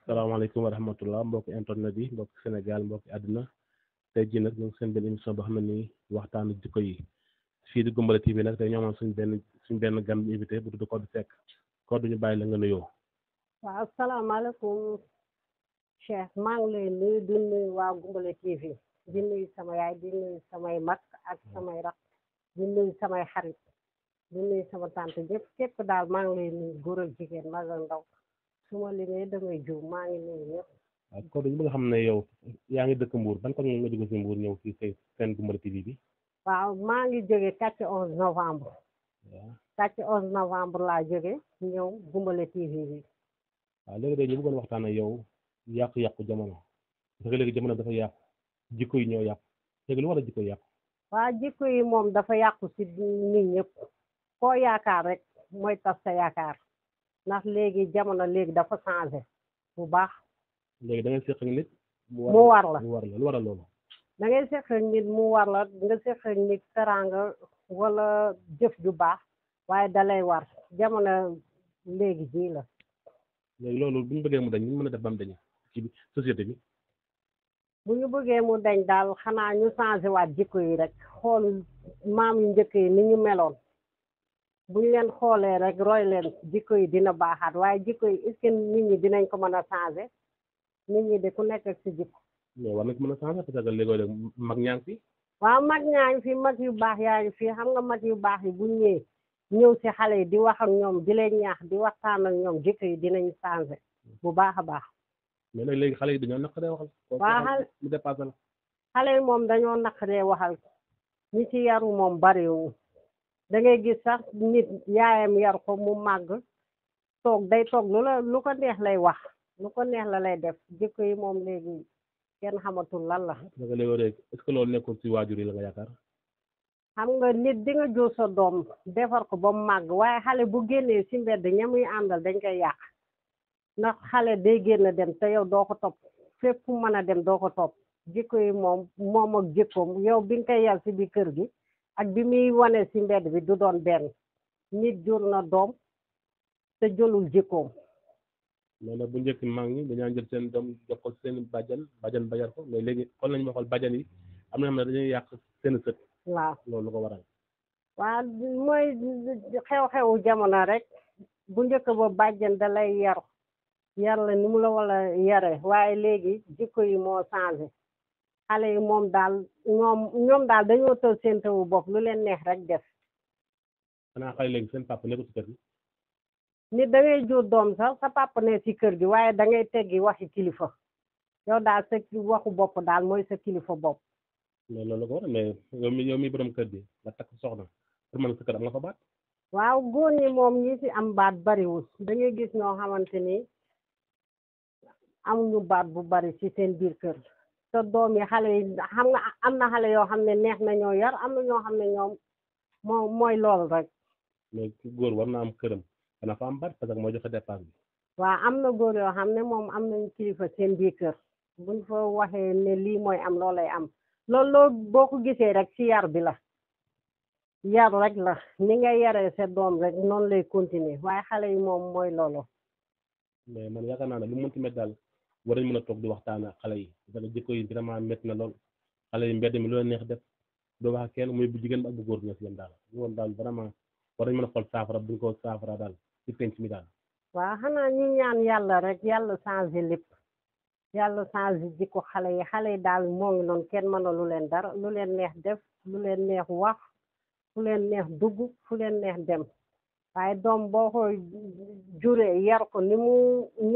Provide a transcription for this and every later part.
salaamaaleykum wa rahmatullah mbokki internet yi mbokki Sénégal mbokki àdduna tey jii nag ñu ngi seen benn émission boo xam ne nii waxtaanu jikko yi fii di Goumbala TV nag tey ñoo amoon suñ benn gan bu invité bu tudd Codou Seck Codou ñu bàyyi la nga nuyoo. waaw salaamaaleykum Cheikh maa ngi lay nuyu di nuyu waa Goumbala TV di nuyu sama yaay di nuyu samay mag ak samay rak di nuyu samay xarit di nuyu sama tante yëpp képp daal maa ngi lay nuyu góor ak jigéen mag ak ndaw su ma limee damay juum maa ngi nuyu ñëpp. waaw Codou ñu bëgg xam ne yow yaa ngi dëkk Mbour ban ko nga jóge si Mbour ñëw fii seen Goumbala TV bi. waaw maa ngi jóge quartier 11 novembre. waaw quartier 11 novembre laa jóge ñëw Goumbala TV bi. waaw léegi de ñu bëggoon waxtaan ak yow yàqu-yàqu jamono parce que léegi jamono dafa yàqu jikko yi ñoo yàqu léegi lu war a jikko yi yàqu. waa jikko yi moom dafa yàqu si nit ñëpp koo yaakaar rek mooy tas sa yaakaar ndax léegi jamono léegi dafa changé bu baax. léegi da ngay seq ak nit. mu war la lu war a loolu. da ngay seq ak nit mu war la nga seq ak nit teraanga wala jëf ju baax waaye dalay war jamono léegi jii la. léegi loolu bu ñu bëggee mu dañ ñu mën a def ba mu dañ ci société bi. bu ñu bëggee mu dañ daal xanaa ñu changé waat jikko yi rek xool maam yu njëkk yi ni ñu meloon bu ñu leen xoolee rek roy leen jikko yi dina baaxaat waaye jikko yi est-ce que nit ñi dinañ ko mën a changé nit ñi de ku nekk ak si jikko. mais war nañ ko mën a changé parce que léegoo-léeg mag ñaa ngi fi. waaw mag ñaa ngi fi mag yu baax yaa ngi fi xam nga mag yu baax yi bu ñëw si xale yi di wax ak ñoom di leen ñaax di waxtaan ak ñoom jikko yi dinañ changé bu baax a baax. mais nag léegi xale yi dañoo naqaree waxal. waaw mu dépassé la. xale yi moom dañoo naqaree waxal ñi ci yaru moom bariwul da ngay gis sax nit yaayam yar ko mu màgg day toog lu ko neex lay wax lu ko neex la lay def jikko yi moom léegi kenn xamatul lan la. parce que léegi est-ce que loolu nekkul ci waajur yi la nga yaakaar. xam nga nit di nga jur sa doom defar ko ba mu màgg waaye xale bu génnee si mbedd ña muy àndal dañ koy yàq ndax xale day génn dem te yow doo ko topp fépp fu mën a dem doo ko topp jikko yi moom ak jikkoom yow bi nga koy yar si biir kër gi ak bi muy wane si mbedd bi du doon benn nit jur na doom te jëlul jikkoom. mais nag bu njëkk mag ñi dañaa jël seen doom jox ko seen bàjjan bajar ko mais léegi xool nañu ma xool bàjjan yi am na xam ne dañuy yàq seen sët. waaw loolu lu ko waral. waaw mooy xew-xewu jamono rek bu njëkk ba bàjjan da lay yar la ni mu la wala yare waaye léegi jikko yi moo changé xale yi moom daal ñoom daal dañoo tël seen tawu bopp lu leen neex rek def. xanaa xale léegi seen papa nekkul ci kër gi. nit da ngay jur doom sax sa papa ne ci kër gi waaye da ngay teggi waxi kilifa yow daal sa waxu bopp daal mooy sa kilifa bopp. mais loolu ko war mais yow mi borom kër gi nga takk soxna pour mën sa kër am nga fa baat. waaw góor ñi moom ñi ci am baat bariwul da ngay gis ñoo xamante ni amuñu baat bu bari ci seen biir kër te doom yi xale yi xam nga am na xale yoo xam ne neex na ñoo yar am na ñoo xam ne ñoom mooy lool rek. mais góor war na am këram dana fa am baat parce que moo joxe dépense bi. waaw am na góor yoo xam ne moom am nañ kilifa seen biir kër buñ fa waxee ne lii mooy am loolay am. loolu boo ko gisee rek ci yar bi la yar rek la ni nga yaree sa doom rek noonu lay continuer waaye xale yi moom mooy loolu. mais man yaakaar naa ne lu mu mënti métti daal war nañ mën a toog di waxtaan ak xale yi parce que jikko yi vraiment métti na lool xale yi mbedd mi lu la neex def doo wax ak kenn muy bu jigéen ba ak bu góor ñoo si yem daal loolu daal vraiment war nañ mën a xool saafara bu ñu ko saafara daal ci penc mi daal. waaw xanaa ñu ñaan yàlla rek yàlla changé lépp. yàlla changé jikko xale yi daal moo ngi noonu kenn mënalu leen dara lu leen neex def lu leen neex wax fu leen neex dugg fu leen neex dem waaye doom boo ko juree yar ko ni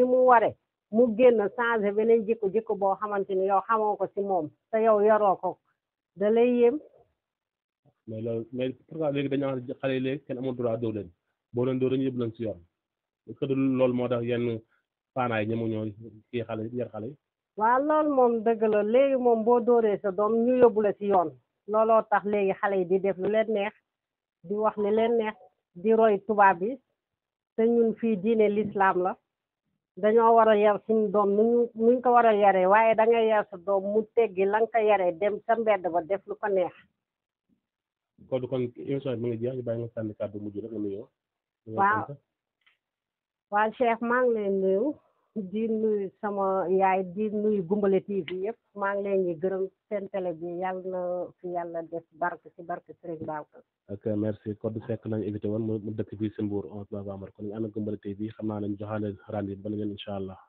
mu ware mu génn changé beneen jikko boo xamante ni yow xamoo ko ci moom te yow yaroo ko da lay yéem. mais loolu mais pourquoi léegi dañoo wax xale yi léegi kenn amul droit dóor leen boo leen dóor dañu yëpp leen ci yoon est-ce que loolu moo tax yenn paanaay ñemu ñoo kii xale yar xale yi. waaw loolu moom dëgg la léegi moom boo dóoree sa doom ñu yóbbu la ci yoon looloo tax léegi xale yi di def lu leen neex di wax li leen neex di roy tubaab yi te ñun fii diine l'islam la dañoo war a yar suñu doom nuñ ko war a yaree waaye da ngay yar sa doom mu teggi la nga ko yaree dem sa mbedd ba def lu ko neex. kon émission bi mu ngi jeex ñu bàyyi nga sànni kàddu mujj rek nga nuyoo. waaw Cheikh maa ngi leen nuyu di nuyu sama yaay di nuyu Gumbale TV yëpp maa ngi leen di gërëm seen télé bi yàlla na fi yàlla def barke ci barke Serigne Babacar. ok merci Codou Seck lañ invité woon mu dëkk fii si Mbour 11 novembre kon ñu ànd ak Gumbale TV xam naa nañ joxaale rendez-vous ba leneen incha allah.